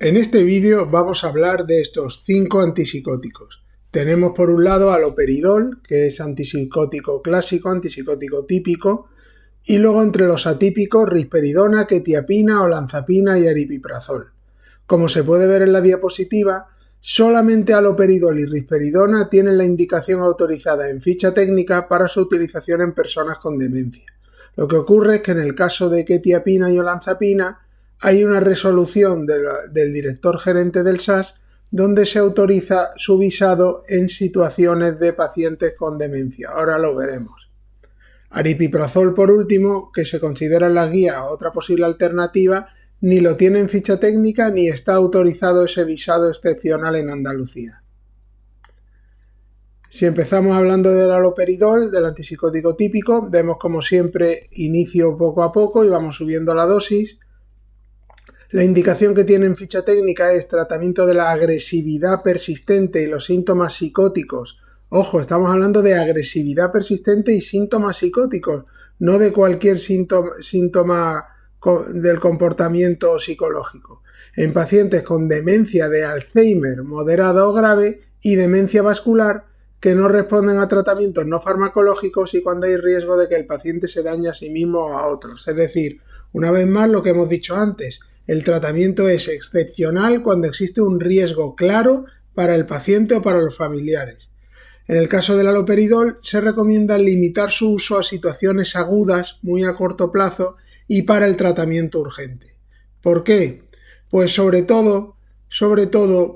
En este vídeo vamos a hablar de estos 5 antipsicóticos. Tenemos por un lado haloperidol, que es antipsicótico clásico, antipsicótico típico, y luego entre los atípicos risperidona, quetiapina, olanzapina y aripiprazol. Como se puede ver en la diapositiva, solamente haloperidol y risperidona tienen la indicación autorizada en ficha técnica para su utilización en personas con demencia. Lo que ocurre es que en el caso de quetiapina y olanzapina hay una resolución del director gerente del SAS donde se autoriza su visado en situaciones de pacientes con demencia. Ahora lo veremos. Aripiprazol, por último, que se considera en la guía otra posible alternativa, ni lo tiene en ficha técnica ni está autorizado ese visado excepcional en Andalucía. Si empezamos hablando del haloperidol, del antipsicótico típico, vemos como siempre inicio poco a poco y vamos subiendo la dosis. La indicación que tiene en ficha técnica es tratamiento de la agresividad persistente y los síntomas psicóticos. Ojo, estamos hablando de agresividad persistente y síntomas psicóticos, no de cualquier síntoma del comportamiento psicológico. En pacientes con demencia de Alzheimer moderada o grave y demencia vascular que no responden a tratamientos no farmacológicos y cuando hay riesgo de que el paciente se dañe a sí mismo o a otros. Es decir, una vez más lo que hemos dicho antes, el tratamiento es excepcional cuando existe un riesgo claro para el paciente o para los familiares. En el caso del haloperidol se recomienda limitar su uso a situaciones agudas muy a corto plazo y para el tratamiento urgente. ¿Por qué? Pues sobre todo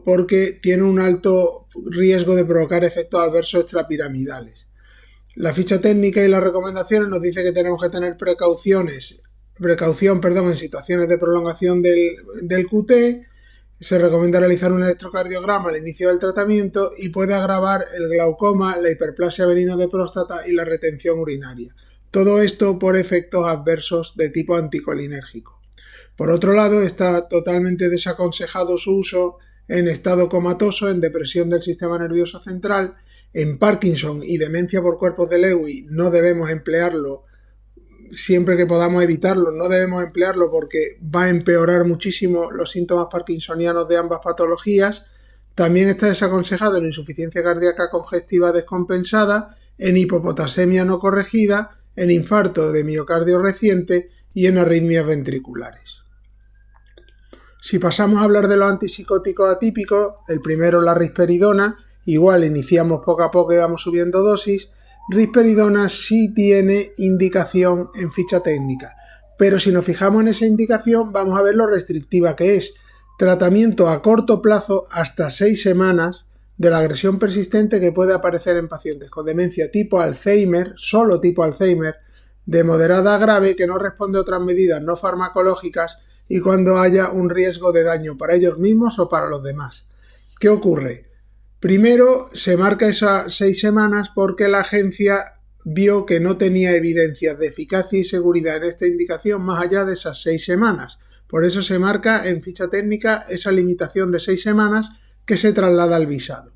porque tiene un alto riesgo de provocar efectos adversos extrapiramidales. La ficha técnica y las recomendaciones nos dice que tenemos que tener precaución en situaciones de prolongación del QT. Se recomienda realizar un electrocardiograma al inicio del tratamiento y puede agravar el glaucoma, la hiperplasia benigna de próstata y la retención urinaria. Todo esto por efectos adversos de tipo anticolinérgico. Por otro lado, está totalmente desaconsejado su uso en estado comatoso, en depresión del sistema nervioso central, en Parkinson y demencia por cuerpos de Lewy no debemos emplearlo. Siempre que podamos evitarlo, no debemos emplearlo porque va a empeorar muchísimo los síntomas parkinsonianos de ambas patologías. También está desaconsejado en insuficiencia cardíaca congestiva descompensada, en hipopotasemia no corregida, en infarto de miocardio reciente y en arritmias ventriculares. Si pasamos a hablar de los antipsicóticos atípicos, el primero la risperidona, igual iniciamos poco a poco y vamos subiendo dosis. Risperidona sí tiene indicación en ficha técnica, pero si nos fijamos en esa indicación vamos a ver lo restrictiva que es. Tratamiento a corto plazo hasta 6 semanas de la agresión persistente que puede aparecer en pacientes con demencia tipo Alzheimer, solo tipo Alzheimer, de moderada a grave que no responde a otras medidas no farmacológicas y cuando haya un riesgo de daño para ellos mismos o para los demás. ¿Qué ocurre? Primero se marca esas 6 semanas porque la agencia vio que no tenía evidencias de eficacia y seguridad en esta indicación más allá de esas 6 semanas. Por eso se marca en ficha técnica esa limitación de 6 semanas que se traslada al visado.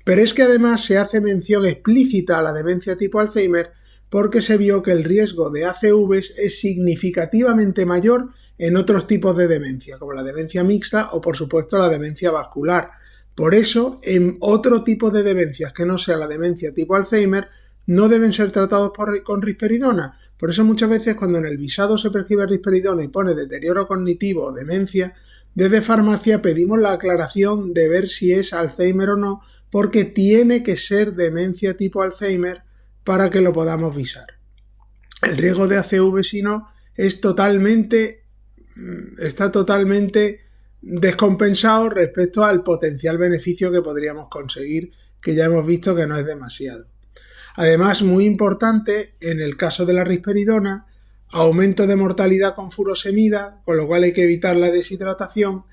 Pero es que además se hace mención explícita a la demencia tipo Alzheimer porque se vio que el riesgo de ACVs es significativamente mayor en otros tipos de demencia, como la demencia mixta o por supuesto la demencia vascular. Por eso, en otro tipo de demencias que no sea la demencia tipo Alzheimer, no deben ser tratados con risperidona. Por eso muchas veces cuando en el visado se prescribe risperidona y pone deterioro cognitivo o demencia, desde farmacia pedimos la aclaración de ver si es Alzheimer o no, porque tiene que ser demencia tipo Alzheimer para que lo podamos visar. El riesgo de ACV, si no, está totalmente descompensado respecto al potencial beneficio que podríamos conseguir, que ya hemos visto que no es demasiado. Además, muy importante, en el caso de la risperidona, aumento de mortalidad con furosemida, con lo cual hay que evitar la deshidratación,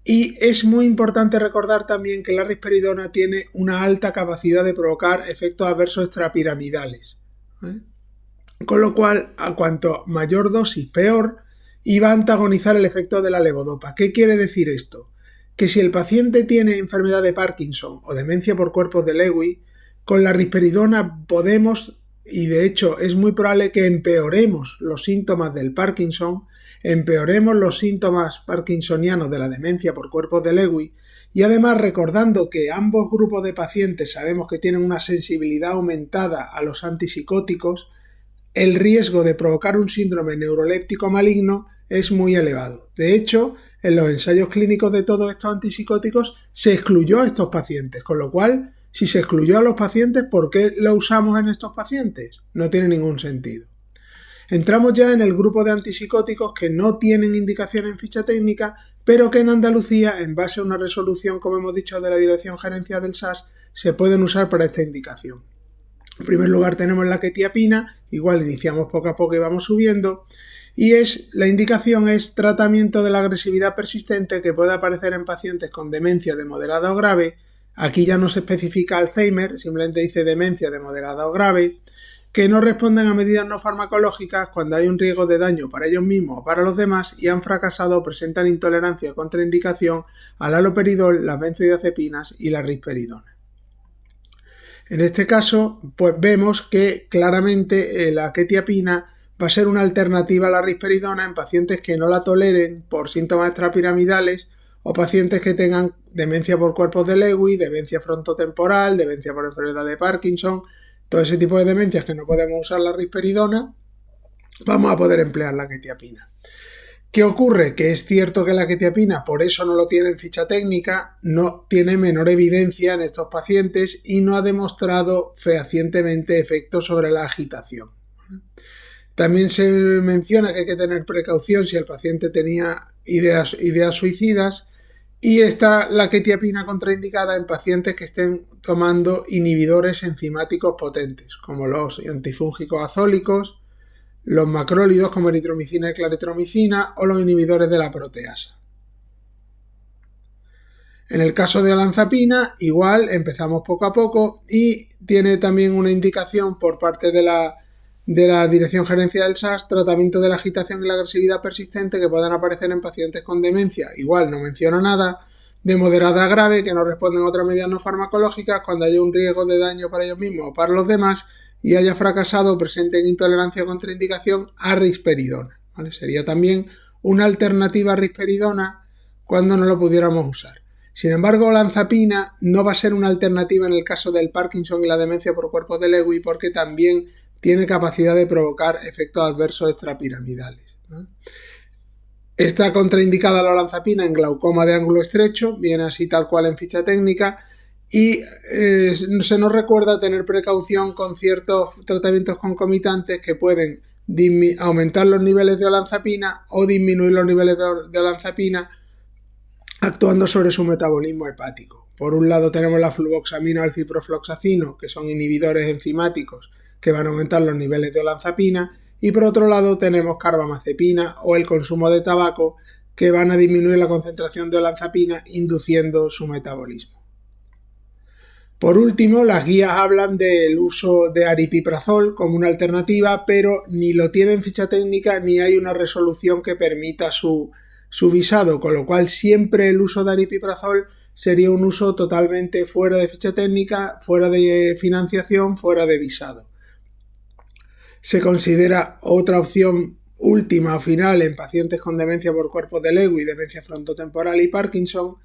y es muy importante recordar también que la risperidona tiene una alta capacidad de provocar efectos adversos extrapiramidales, con lo cual, a cuanto mayor dosis, peor, y va a antagonizar el efecto de la levodopa. ¿Qué quiere decir esto? Que si el paciente tiene enfermedad de Parkinson o demencia por cuerpos de Lewy, con la risperidona podemos, y de hecho es muy probable que empeoremos los síntomas del Parkinson, empeoremos los síntomas parkinsonianos de la demencia por cuerpos de Lewy, y además recordando que ambos grupos de pacientes sabemos que tienen una sensibilidad aumentada a los antipsicóticos, el riesgo de provocar un síndrome neuroléptico maligno es muy elevado. De hecho, en los ensayos clínicos de todos estos antipsicóticos se excluyó a estos pacientes, con lo cual, si se excluyó a los pacientes, ¿por qué lo usamos en estos pacientes? No tiene ningún sentido. Entramos ya en el grupo de antipsicóticos que no tienen indicación en ficha técnica, pero que en Andalucía, en base a una resolución, como hemos dicho, de la Dirección Gerencial del SAS, se pueden usar para esta indicación. En primer lugar tenemos la quetiapina, igual iniciamos poco a poco y vamos subiendo, y la indicación es tratamiento de la agresividad persistente que puede aparecer en pacientes con demencia de moderada o grave. Aquí ya no se especifica Alzheimer, simplemente dice demencia de moderada o grave, que no responden a medidas no farmacológicas cuando hay un riesgo de daño para ellos mismos o para los demás y han fracasado o presentan intolerancia o contraindicación al haloperidol, las benzodiazepinas y la risperidona. En este caso, pues vemos que claramente la quetiapina va a ser una alternativa a la risperidona en pacientes que no la toleren por síntomas extrapiramidales o pacientes que tengan demencia por cuerpos de Lewy, demencia frontotemporal, demencia por enfermedad de Parkinson, todo ese tipo de demencias que no podemos usar la risperidona, vamos a poder emplear la quetiapina. ¿Qué ocurre? Que es cierto que la quetiapina, por eso no lo tiene en ficha técnica, no tiene menor evidencia en estos pacientes y no ha demostrado fehacientemente efectos sobre la agitación. También se menciona que hay que tener precaución si el paciente tenía ideas suicidas y está la quetiapina contraindicada en pacientes que estén tomando inhibidores enzimáticos potentes, como los antifúngicos azólicos, los macrólidos como eritromicina y claritromicina o los inhibidores de la proteasa. En el caso de olanzapina, igual empezamos poco a poco y tiene también una indicación por parte de la Dirección Gerencial del SAS, tratamiento de la agitación y la agresividad persistente que puedan aparecer en pacientes con demencia. Igual no menciono nada, de moderada a grave, que no responden a otras medidas no farmacológicas cuando haya un riesgo de daño para ellos mismos o para los demás y haya fracasado o presenten intolerancia o contraindicación a risperidona. ¿Vale? Sería también una alternativa a risperidona cuando no lo pudiéramos usar. Sin embargo, olanzapina no va a ser una alternativa en el caso del Parkinson y la demencia por cuerpos de Lewy porque también tiene capacidad de provocar efectos adversos extrapiramidales, ¿no? Está contraindicada la olanzapina en glaucoma de ángulo estrecho, viene así tal cual en ficha técnica, y se nos recuerda tener precaución con ciertos tratamientos concomitantes que pueden aumentar los niveles de olanzapina o disminuir los niveles de olanzapina actuando sobre su metabolismo hepático. Por un lado tenemos la fluvoxamina o el ciprofloxacino, que son inhibidores enzimáticos que van a aumentar los niveles de olanzapina, y por otro lado tenemos carbamazepina o el consumo de tabaco que van a disminuir la concentración de olanzapina induciendo su metabolismo. Por último, las guías hablan del uso de aripiprazol como una alternativa, pero ni lo tiene en ficha técnica ni hay una resolución que permita su visado, con lo cual siempre el uso de aripiprazol sería un uso totalmente fuera de ficha técnica, fuera de financiación, fuera de visado. Se considera otra opción última o final en pacientes con demencia por cuerpos de Lewy, demencia frontotemporal y Parkinson,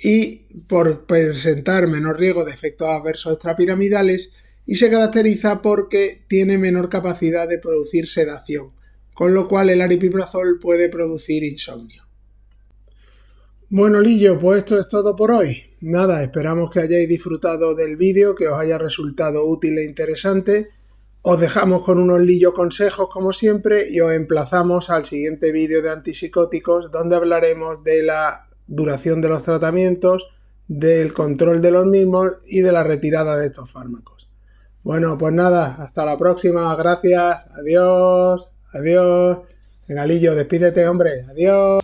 y por presentar menor riesgo de efectos adversos extrapiramidales, y se caracteriza porque tiene menor capacidad de producir sedación, con lo cual el aripiprazol puede producir insomnio. Bueno, Lillo, pues esto es todo por hoy. Nada, esperamos que hayáis disfrutado del vídeo, que os haya resultado útil e interesante. Os dejamos con unos Lillo consejos como siempre y os emplazamos al siguiente vídeo de antipsicóticos donde hablaremos de la duración de los tratamientos, del control de los mismos y de la retirada de estos fármacos. Bueno, pues nada, hasta la próxima, gracias, adiós. Venga, Lillo, despídete, hombre, adiós.